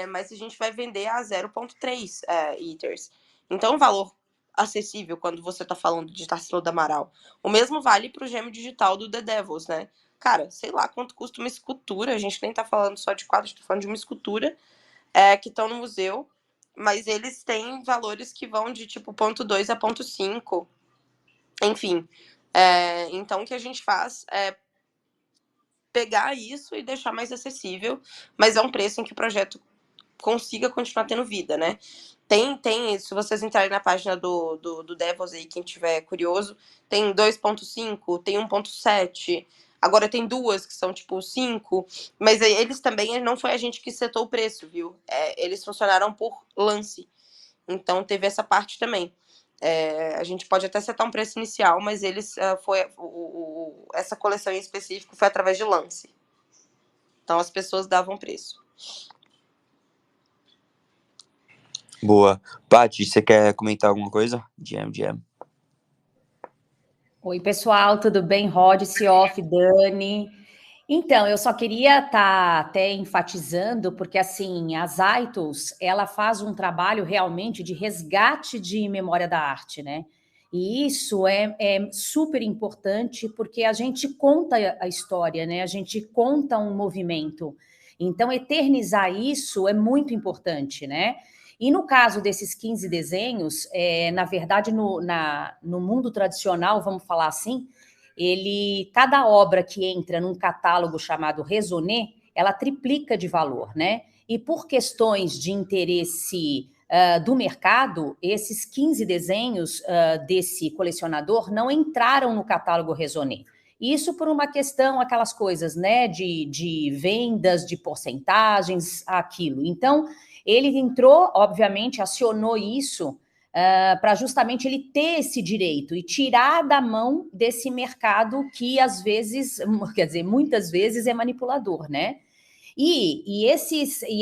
Speaker 3: mas a gente vai vender a 0.3 Ethers. Então, um valor acessível quando você tá falando de Tarsila do Amaral. O mesmo vale pro gêmeo digital do The Devils, né? Cara, sei lá quanto custa uma escultura, a gente nem tá falando só de quadros, tá falando de uma escultura que estão no museu, mas eles têm valores que vão de tipo 0.2 a 0.5. Enfim, então o que a gente faz é pegar isso e deixar mais acessível, mas é um preço em que o projeto consiga continuar tendo vida, né? Se vocês entrarem na página do Devils aí, quem tiver curioso, tem 2.5, tem 1.7, agora tem duas que são tipo 5, mas eles também, não foi a gente que setou o preço, viu? Eles funcionaram por lance, então teve essa parte também. A gente pode até setar um preço inicial, mas eles essa coleção em específico foi através de lance. Então as pessoas davam preço.
Speaker 1: Boa. Paty, você quer comentar alguma coisa? GM.
Speaker 6: Oi, pessoal, tudo bem? Rod, Siof, Dani. Então, eu só queria estar até enfatizando, porque assim, a Zeitos, ela faz um trabalho realmente de resgate de memória da arte, né? E isso é super importante, porque a gente conta a história, né? A gente conta um movimento. Então, eternizar isso é muito importante, né? E no caso desses 15 desenhos, na verdade, no mundo tradicional, vamos falar assim, cada obra que entra num catálogo chamado Raisonné, ela triplica de valor, né? E por questões de interesse do mercado, esses 15 desenhos desse colecionador não entraram no catálogo Raisonné. Isso por uma questão, aquelas coisas, né, de vendas, de porcentagens, aquilo. Então, ele entrou, obviamente, acionou isso para justamente ele ter esse direito e tirar da mão desse mercado que, às vezes, quer dizer, muitas vezes é manipulador, né? E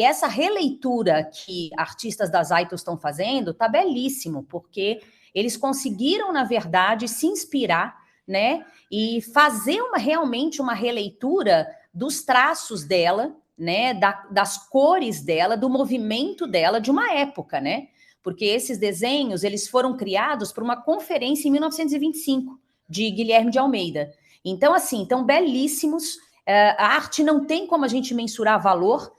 Speaker 6: essa releitura que artistas das Aitos estão fazendo tá belíssimo, porque eles conseguiram, na verdade, se inspirar, né? E fazer realmente uma releitura dos traços dela, né? Das cores dela, do movimento dela, de uma época, né? Porque esses desenhos, eles foram criados por uma conferência em 1925, de Guilherme de Almeida. Então, assim, estão belíssimos. A arte não tem como a gente mensurar valor.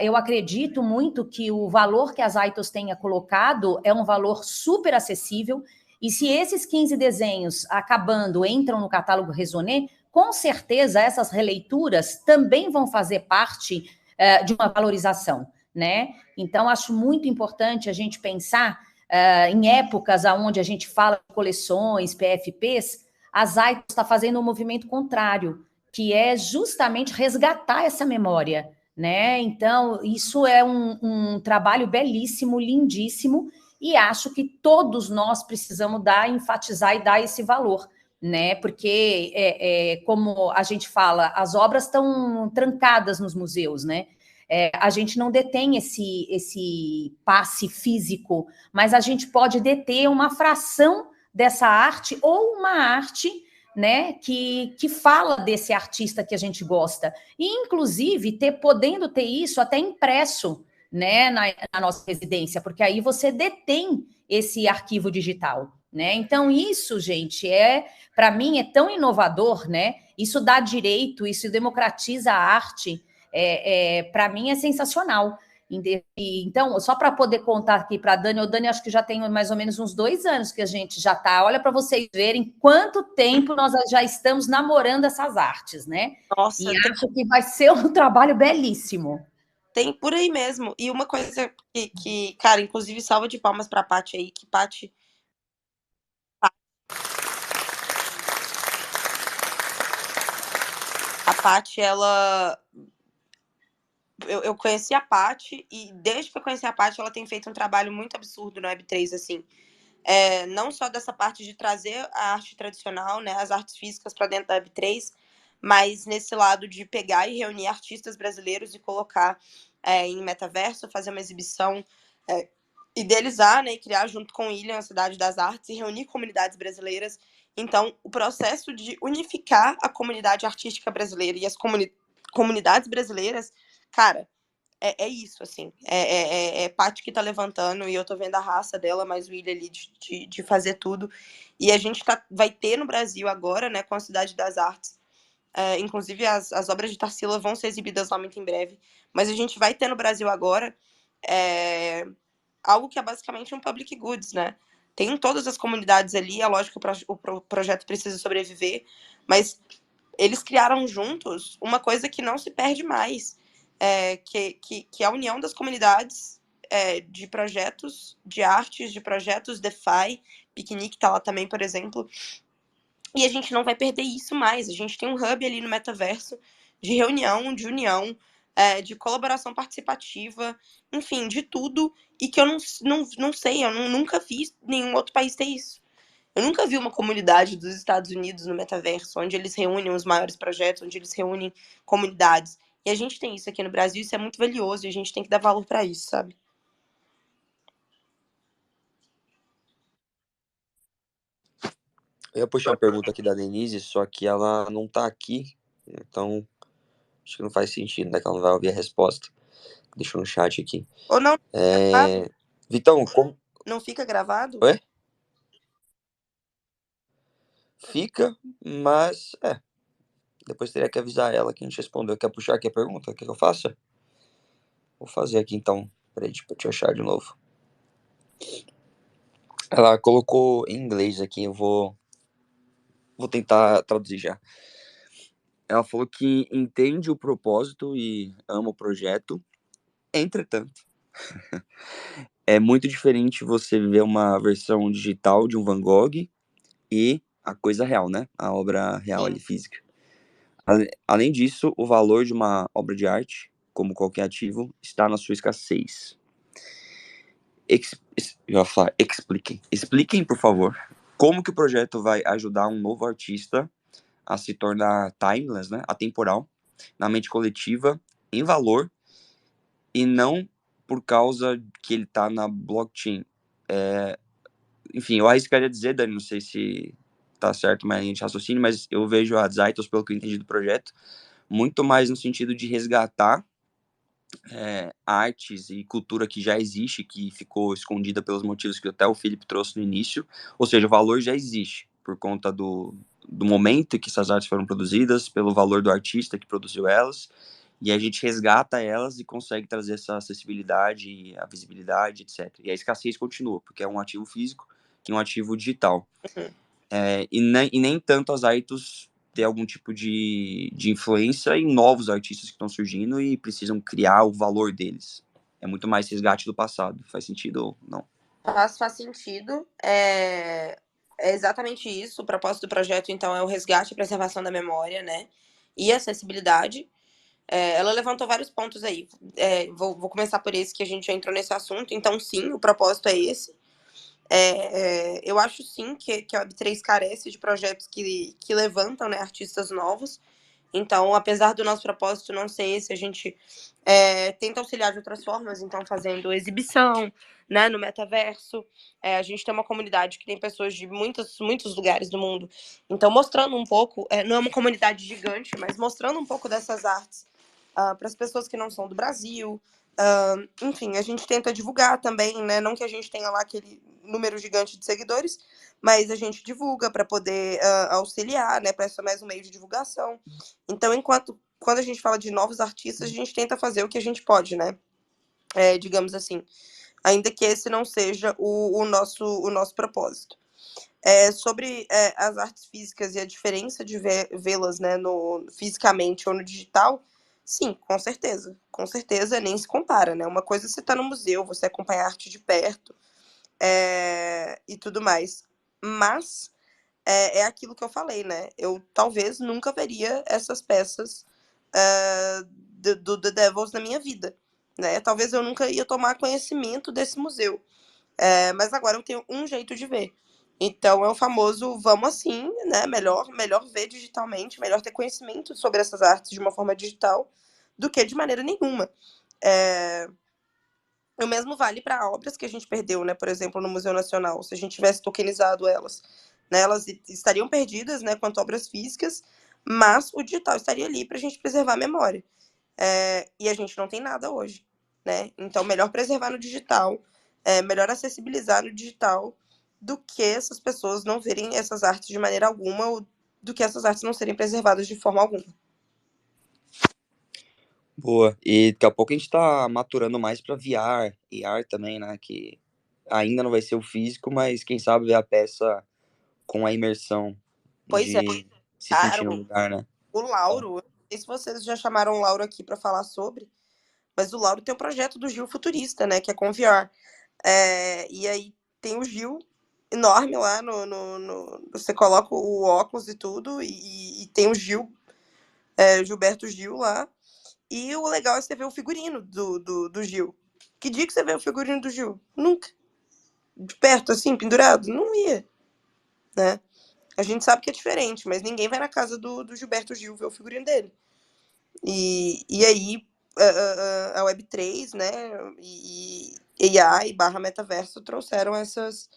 Speaker 6: Eu acredito muito que o valor que as Aitos tenha colocado é um valor super acessível. E se esses 15 desenhos acabando entram no catálogo Raisonné, com certeza essas releituras também vão fazer parte de uma valorização, né? Então, acho muito importante a gente pensar em épocas onde a gente fala de coleções, PFPs, as Aitos está fazendo um movimento contrário, que é justamente resgatar essa memória, né? Então, isso é um trabalho belíssimo, lindíssimo, e acho que todos nós precisamos enfatizar e dar esse valor, né? Porque, como a gente fala, as obras estão trancadas nos museus, né? A gente não detém esse passe físico, mas a gente pode deter uma fração dessa arte ou uma arte, né, que fala desse artista que a gente gosta. E, inclusive, podendo ter isso até impresso, né, na nossa residência, porque aí você detém esse arquivo digital, né? Então, isso, gente, para mim, é tão inovador, né? Isso dá direito, isso democratiza a arte. Para mim, é sensacional. Então, só para poder contar aqui para a Dani, o Dani acho que já tem mais ou menos uns 2 anos que a gente já está. Olha para vocês verem quanto tempo nós já estamos namorando essas artes, né?
Speaker 3: Nossa,
Speaker 6: e acho que vai ser um trabalho belíssimo.
Speaker 3: Tem por aí mesmo. E uma coisa que cara, inclusive salva de palmas para a Paty aí, que Paty a Paty, ela eu conheci a Paty e desde que eu conheci a Paty, ela tem feito um trabalho muito absurdo no Web3, assim. Não só dessa parte de trazer a arte tradicional, né, as artes físicas para dentro da Web3, mas nesse lado de pegar e reunir artistas brasileiros e colocar em metaverso, fazer uma exibição, idealizar, né, e criar junto com o William a Cidade das Artes e reunir comunidades brasileiras. Então, o processo de unificar a comunidade artística brasileira e as comunidades brasileiras, cara, é isso, assim. Paty que tá levantando e eu tô vendo a raça dela, mais o William ali de fazer tudo. E a gente vai ter no Brasil agora, né, com a Cidade das Artes. Inclusive, as obras de Tarsila vão ser exibidas lá muito em breve. Mas a gente vai ter no Brasil agora algo que é basicamente um public goods, né? Tem todas as comunidades ali, é lógico que o projeto precisa sobreviver, mas eles criaram juntos uma coisa que não se perde mais, que é a união das comunidades de projetos de artes, de projetos DeFi, Piquenique tá lá também, por exemplo, e a gente não vai perder isso mais. A gente tem um hub ali no metaverso de reunião, de união, de colaboração participativa, enfim, de tudo, e que eu não sei, eu nunca vi nenhum outro país ter isso. Eu nunca vi uma comunidade dos Estados Unidos no metaverso, onde eles reúnem os maiores projetos, onde eles reúnem comunidades. E a gente tem isso aqui no Brasil, isso é muito valioso, e a gente tem que dar valor para isso, sabe?
Speaker 1: Eu ia puxar uma pergunta aqui da Denise, só que ela não tá aqui, então acho que não faz sentido, né? Que ela não vai ouvir a resposta. Deixa no chat aqui.
Speaker 3: Ou não,
Speaker 1: Vitão, como.
Speaker 3: não fica gravado?
Speaker 1: Oi? Fica, mas depois teria que avisar ela que a gente respondeu. Quer puxar aqui a pergunta? Quer que eu faça? Vou fazer aqui então. Peraí, pra te achar de novo. Ela colocou em inglês aqui, eu vou tentar traduzir já. Ela falou que entende o propósito e ama o projeto, entretanto, é muito diferente você ver uma versão digital de um Van Gogh e a coisa real, né? A obra real ali, física. Além disso, o valor de uma obra de arte, como qualquer ativo, está na sua escassez. Eu ia falar, expliquem, por favor, como que o projeto vai ajudar um novo artista a se tornar timeless, né, atemporal, na mente coletiva, em valor, e não por causa que ele tá na blockchain. Enfim, eu arriscaria dizer, Dani, não sei se tá certo minha linha de raciocínio, mas eu vejo a Zaitos, pelo que eu entendi do projeto, muito mais no sentido de resgatar artes e cultura que já existe, que ficou escondida pelos motivos que até o Felipe trouxe no início, ou seja, o valor já existe, por conta do momento em que essas artes foram produzidas, pelo valor do artista que produziu elas, e a gente resgata elas e consegue trazer essa acessibilidade, a visibilidade, etc. E a escassez continua, porque é um ativo físico e um ativo digital. E nem tanto as artes ter algum tipo de influência em novos artistas que estão surgindo e precisam criar o valor deles. É muito mais resgate do passado. Faz sentido ou não?
Speaker 3: Faz sentido. É exatamente isso. O propósito do projeto, então, é o resgate e preservação da memória, né? E acessibilidade. Ela levantou vários pontos aí. Vou começar por esse, que a gente já entrou nesse assunto. Então, sim, o propósito é esse. Eu acho, sim, que a Web3 carece de projetos que levantam, né, artistas novos. Então, apesar do nosso propósito não ser esse, a gente tenta auxiliar de outras formas, então fazendo exibição, né, no metaverso. A gente tem uma comunidade que tem pessoas de muitos lugares do mundo. Então, mostrando um pouco, não é uma comunidade gigante, mas mostrando um pouco dessas artes para as pessoas que não são do Brasil. Enfim, a gente tenta divulgar também, né? Não que a gente tenha lá aquele número gigante de seguidores, mas a gente divulga para poder auxiliar, né? Para ser mais um meio de divulgação. Então, quando a gente fala de novos artistas, a gente tenta fazer o que a gente pode, né? Digamos assim. Ainda que esse não seja o nosso propósito. Sobre as artes físicas e a diferença de vê-las, né, fisicamente ou no digital, sim, com certeza nem se compara, né? Uma coisa é você estar no museu, você acompanhar a arte de perto e tudo mais, mas é aquilo que eu falei, né? Eu talvez nunca veria essas peças do The Devils na minha vida, né? Talvez eu nunca ia tomar conhecimento desse museu, mas agora eu tenho um jeito de ver. Então é o famoso vamos assim, né? Melhor ver digitalmente, melhor ter conhecimento sobre essas artes de uma forma digital do que de maneira nenhuma. O mesmo vale para obras que a gente perdeu, né? Por exemplo, no Museu Nacional. Se a gente tivesse tokenizado elas, né? Elas estariam perdidas, né? Quanto obras físicas, mas o digital estaria ali para a gente preservar a memória. E a gente não tem nada hoje, né? Então, melhor preservar no digital, melhor acessibilizar no digital, do que essas pessoas não verem essas artes de maneira alguma, ou do que essas artes não serem preservadas de forma alguma.
Speaker 1: Boa. E daqui a pouco a gente tá maturando mais pra VR, AR também, né? Que ainda não vai ser o físico, mas quem sabe ver a peça com a imersão
Speaker 3: Pois é.
Speaker 1: de se sentir no lugar, né?
Speaker 3: O Lauro, eu não sei se vocês já chamaram o Lauro aqui para falar sobre, mas o Lauro tem o projeto do Gil Futurista, né? Que é com VR. E aí tem o Gil enorme lá você coloca o óculos e tudo, e tem o Gil, Gilberto Gil lá. E o legal é você ver o figurino do Gil. Que dia que você vê o figurino do Gil? Nunca. De perto, assim, pendurado? Não ia, né? A gente sabe que é diferente, mas ninguém vai na casa do Gilberto Gil ver o figurino dele. E aí, a Web3, né, e AI / metaverso trouxeram essas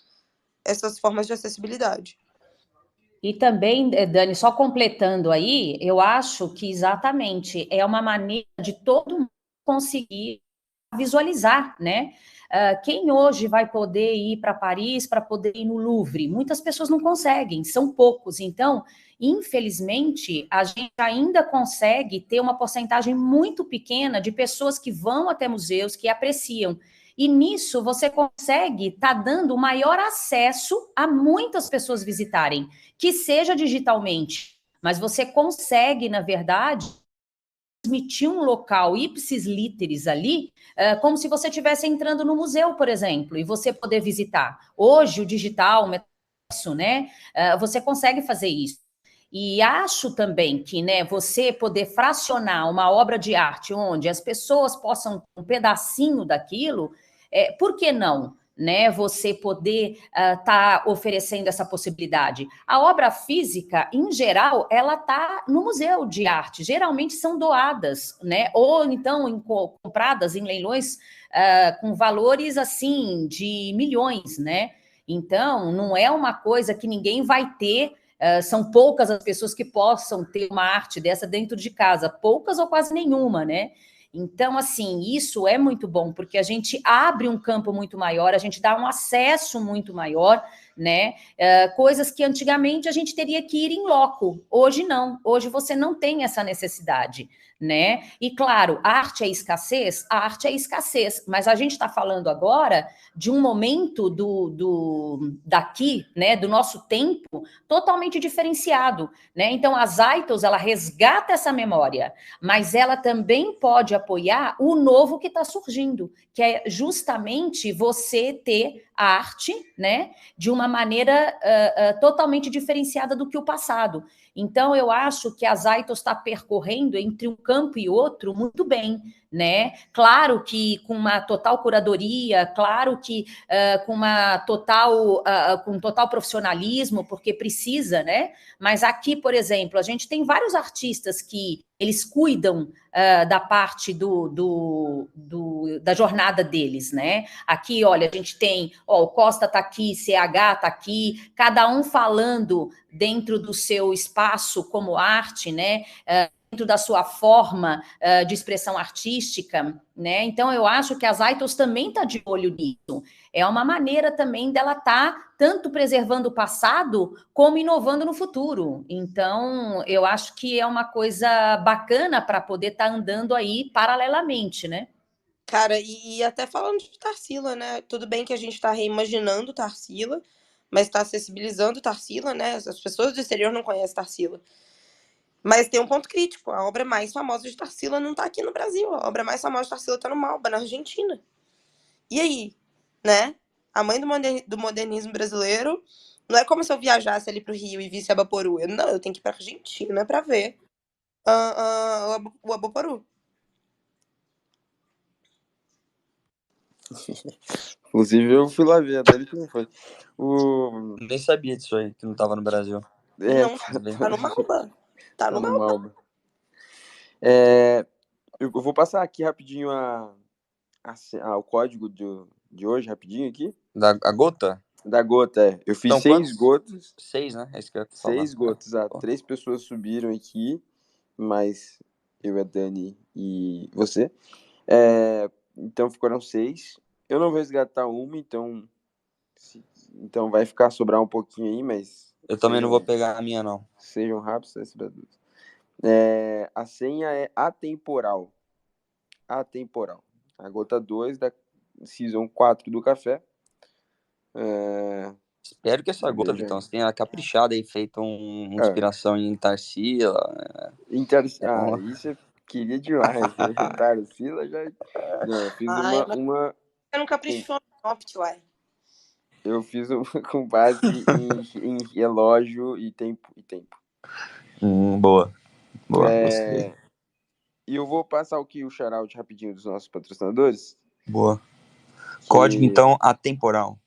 Speaker 3: formas de acessibilidade.
Speaker 6: E também, Dani, só completando aí, eu acho que exatamente é uma maneira de todo mundo conseguir visualizar, né? Quem hoje vai poder ir para Paris para poder ir no Louvre? Muitas pessoas não conseguem, são poucos. Então, infelizmente, a gente ainda consegue ter uma porcentagem muito pequena de pessoas que vão até museus, que apreciam. E nisso você consegue estar dando maior acesso a muitas pessoas visitarem, que seja digitalmente, mas você consegue, na verdade, transmitir um local ipsis literis ali, como se você estivesse entrando no museu, por exemplo, e você poder visitar. Hoje, o digital, o metaverso, né, você consegue fazer isso. E acho também que, né, você poder fracionar uma obra de arte onde as pessoas possam ter um pedacinho daquilo, por que não? Né, você poder tá oferecendo essa possibilidade. A obra física, em geral, ela está no museu de arte. Geralmente são doadas, né, ou então compradas em leilões com valores assim de milhões, né? Então, não é uma coisa que ninguém vai ter. São poucas as pessoas que possam ter uma arte dessa dentro de casa, poucas ou quase nenhuma, né? Então, assim, isso é muito bom, porque a gente abre um campo muito maior, a gente dá um acesso muito maior, né? Coisas que antigamente a gente teria que ir em loco. Hoje não, hoje você não tem essa necessidade, né? E claro, arte é escassez, mas a gente está falando agora de um momento daqui, né, do nosso tempo, totalmente diferenciado, né? Então, a Zaitos, ela resgata essa memória, mas ela também pode apoiar o novo que está surgindo, que é justamente você ter a arte, né, de uma maneira totalmente diferenciada do que o passado. Então, eu acho que a Zaitos está percorrendo entre um campo e outro muito bem, né? Claro que com uma total curadoria, claro que com uma total, com total profissionalismo, porque precisa, né? Mas aqui, por exemplo, a gente tem vários artistas que eles cuidam da parte da jornada deles, né? Aqui, olha, a gente tem, o Costa tá aqui, CH tá aqui, cada um falando dentro do seu espaço como arte, né? Dentro da sua forma de expressão artística, né? Então, eu acho que a Zaitos também está de olho nisso. É uma maneira também dela estar tanto preservando o passado como inovando no futuro. Então, eu acho que é uma coisa bacana para poder estar andando aí paralelamente, né?
Speaker 3: Cara, e até falando de Tarsila, né? Tudo bem que a gente tá reimaginando Tarsila, mas tá acessibilizando Tarsila, né? As pessoas do exterior não conhecem Tarsila. Mas tem um ponto crítico. A obra mais famosa de Tarsila não tá aqui no Brasil. A obra mais famosa de Tarsila tá no Malba, na Argentina. E aí? Né? A mãe do modernismo brasileiro não é como se eu viajasse ali pro Rio e visse Abaporu. Não, eu tenho que ir pra Argentina pra ver o Abaporu.
Speaker 2: Inclusive, eu fui lá ver, a Dani que não foi.
Speaker 1: Nem sabia disso aí, que não tava no Brasil.
Speaker 3: Não, tá no Malba. Tá no Malba.
Speaker 2: Malba. Eu vou passar aqui rapidinho o código de hoje, rapidinho aqui.
Speaker 1: A gota?
Speaker 2: Da gota, é. Eu fiz
Speaker 1: São
Speaker 2: 6
Speaker 1: quantos?
Speaker 2: gotas.
Speaker 1: 6, né? É isso que eu ia falar.
Speaker 2: 6 gotas, exato. 3 pessoas subiram aqui, mas eu, a Dani e você. Então ficaram 6. Eu não vou resgatar uma, então vai sobrar um pouquinho aí, mas...
Speaker 1: Eu também não vou pegar a minha, não.
Speaker 2: Sejam rápidos, a senha é atemporal. Atemporal. A gota 2 da Season 4 do café.
Speaker 1: Espero que essa gota, Vitão, você tenha caprichado aí, feito uma inspiração em Tarsila.
Speaker 2: Isso eu queria demais, né? Tarsila já... Não, eu fiz uma...
Speaker 3: Eu nunca caprichou no Opt, uai.
Speaker 2: Eu fiz uma com base em relógio e tempo.
Speaker 1: Boa. Gostei.
Speaker 2: E eu vou passar o shout-out rapidinho dos nossos patrocinadores.
Speaker 1: Boa. Código, então, atemporal.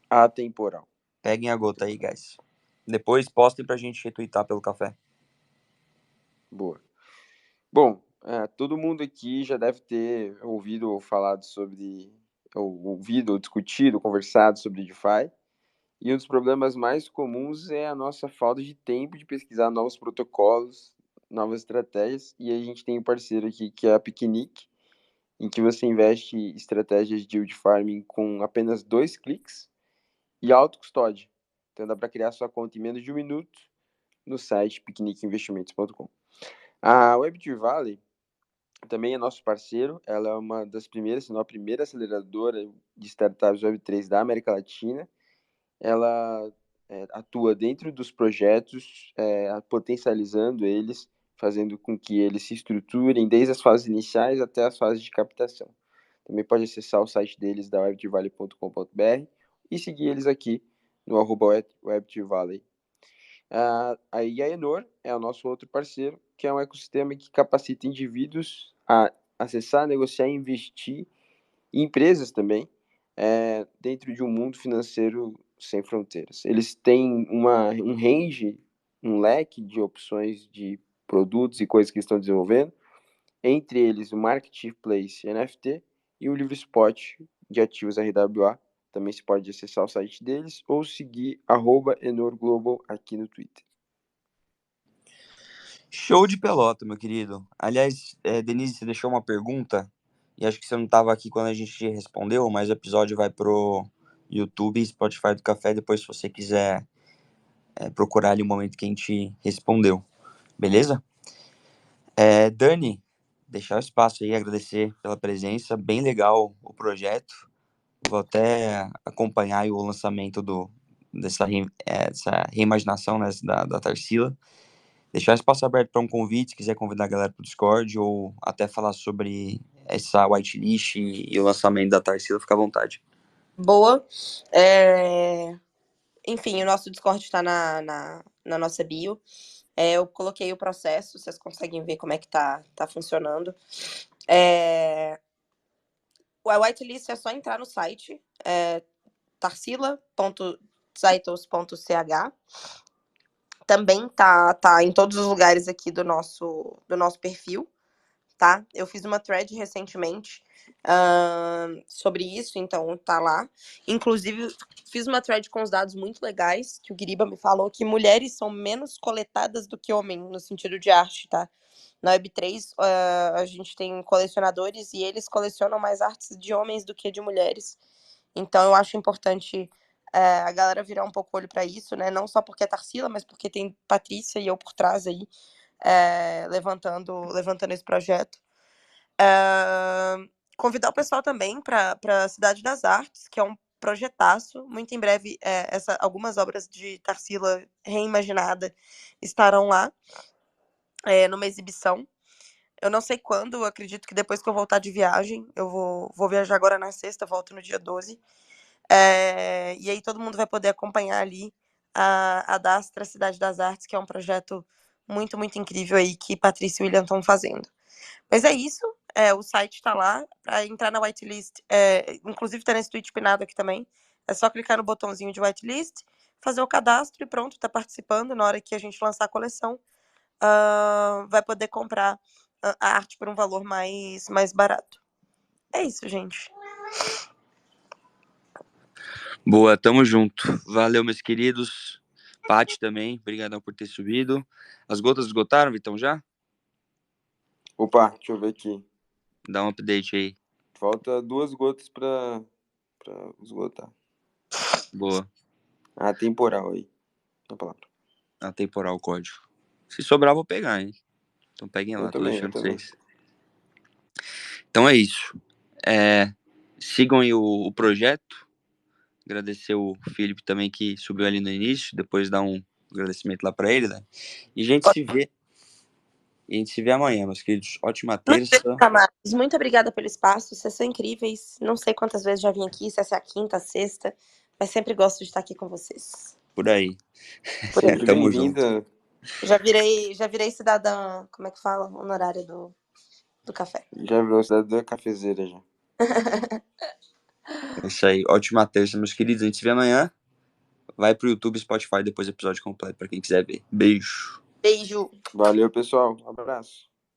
Speaker 2: Atemporal.
Speaker 1: Peguem a gota aí, guys. Depois postem pra gente retweetar pelo café.
Speaker 2: Boa. Bom, todo mundo aqui já deve ter ouvido ou falado sobre... ouvido, ou discutido, conversado sobre DeFi. E um dos problemas mais comuns é a nossa falta de tempo de pesquisar novos protocolos, novas estratégias. E a gente tem um parceiro aqui que é a Picnic. em que você investe em estratégias de yield farming com apenas 2 cliques e autocustódia. Então dá para criar sua conta em menos de 1 minuto no site piqueniqueinvestimentos.com. A Web2 Valley também é nosso parceiro, ela é uma das primeiras, se não a primeira aceleradora de startups Web3 da América Latina. Ela atua dentro dos projetos, potencializando eles, fazendo com que eles se estruturem desde as fases iniciais até as fases de captação. Também pode acessar o site deles da web2valley.com.br e seguir eles aqui no @web2valley. A Enor é o nosso outro parceiro, que é um ecossistema que capacita indivíduos a acessar, negociar e investir, e empresas também, dentro de um mundo financeiro sem fronteiras. Eles têm um range, um leque de opções de produtos e coisas que estão desenvolvendo, entre eles o Marketplace NFT e o livre spot de ativos RWA. Também se pode acessar o site deles ou seguir @enorglobal aqui no Twitter.
Speaker 1: Show de pelota, meu querido. Aliás, Denise, você deixou uma pergunta, e acho que você não estava aqui quando a gente respondeu, mas o episódio vai pro YouTube e Spotify do Café, depois se você quiser procurar ali o momento que a gente respondeu. Beleza? Dani, deixar o espaço aí, agradecer pela presença, bem legal o projeto. Vou até acompanhar aí o lançamento dessa reimaginação, né, da Tarsila. Deixar espaço aberto para um convite, se quiser convidar a galera para o Discord ou até falar sobre essa whitelist e o lançamento da Tarsila, fica à vontade.
Speaker 3: Boa. Enfim, o nosso Discord está na nossa bio. Eu coloquei o processo, vocês conseguem ver como é que tá funcionando. O whitelist é só entrar no site, tarsila.zaitos.ch. Também tá em todos os lugares aqui do nosso perfil, tá? Eu fiz uma thread recentemente sobre isso, então tá lá. Inclusive, fiz uma thread com os dados muito legais, que o Guiriba me falou que mulheres são menos coletadas do que homens, no sentido de arte, tá? Na Web3, a gente tem colecionadores e eles colecionam mais artes de homens do que de mulheres. Então, eu acho importante a galera virar um pouco o olho para isso, né? Não só porque é Tarsila, mas porque tem Patrícia e eu por trás aí, levantando esse projeto. Convidar o pessoal também para a Cidade das Artes, que é um projetaço. Muito em breve, algumas obras de Tarsila reimaginada estarão lá, numa exibição. Eu não sei quando, eu acredito que depois que eu voltar de viagem, eu vou viajar agora na sexta, volto no dia 12. E aí todo mundo vai poder acompanhar ali a Dastra Cidade das Artes, que é um projeto muito, muito incrível aí que Patrícia e William estão fazendo. Mas é isso, o site está lá, para entrar na whitelist, inclusive tá nesse tweet pinado aqui também, é só clicar no botãozinho de whitelist, fazer o cadastro e pronto, tá participando. Na hora que a gente lançar a coleção, vai poder comprar a arte por um valor mais barato. É isso, gente.
Speaker 1: Boa, tamo junto. Valeu, meus queridos. Paty também, obrigadão por ter subido. As gotas esgotaram, Vitão, já?
Speaker 2: Opa, deixa eu ver aqui.
Speaker 1: Dá um update aí.
Speaker 2: Falta 2 gotas pra esgotar.
Speaker 1: Boa.
Speaker 2: Temporal aí. A palavra.
Speaker 1: Atemporal o código. Se sobrar, vou pegar, hein? Então peguem lá, tô deixando vocês. Então é isso. Sigam aí o projeto. Agradecer o Felipe também, que subiu ali no início. Depois dar um agradecimento lá pra ele, né? E a gente se vê. E a gente se vê amanhã, meus queridos. Ótima terça.
Speaker 3: Muito obrigada pelo espaço. Vocês são incríveis. Não sei quantas vezes já vim aqui, se essa é a quinta, a sexta. Mas sempre gosto de estar aqui com vocês.
Speaker 1: Por aí.
Speaker 2: Sempre
Speaker 1: Tamo
Speaker 2: bem-vinda.
Speaker 3: Já virei cidadã, como é que fala? Honorária do café.
Speaker 2: Já virou cidadã cafezeira já.
Speaker 1: É isso aí. Ótima terça, meus queridos. A gente se vê amanhã. Vai pro YouTube, Spotify, depois do episódio completo, pra quem quiser ver. Beijo.
Speaker 3: Beijo.
Speaker 2: Valeu, pessoal. Um abraço.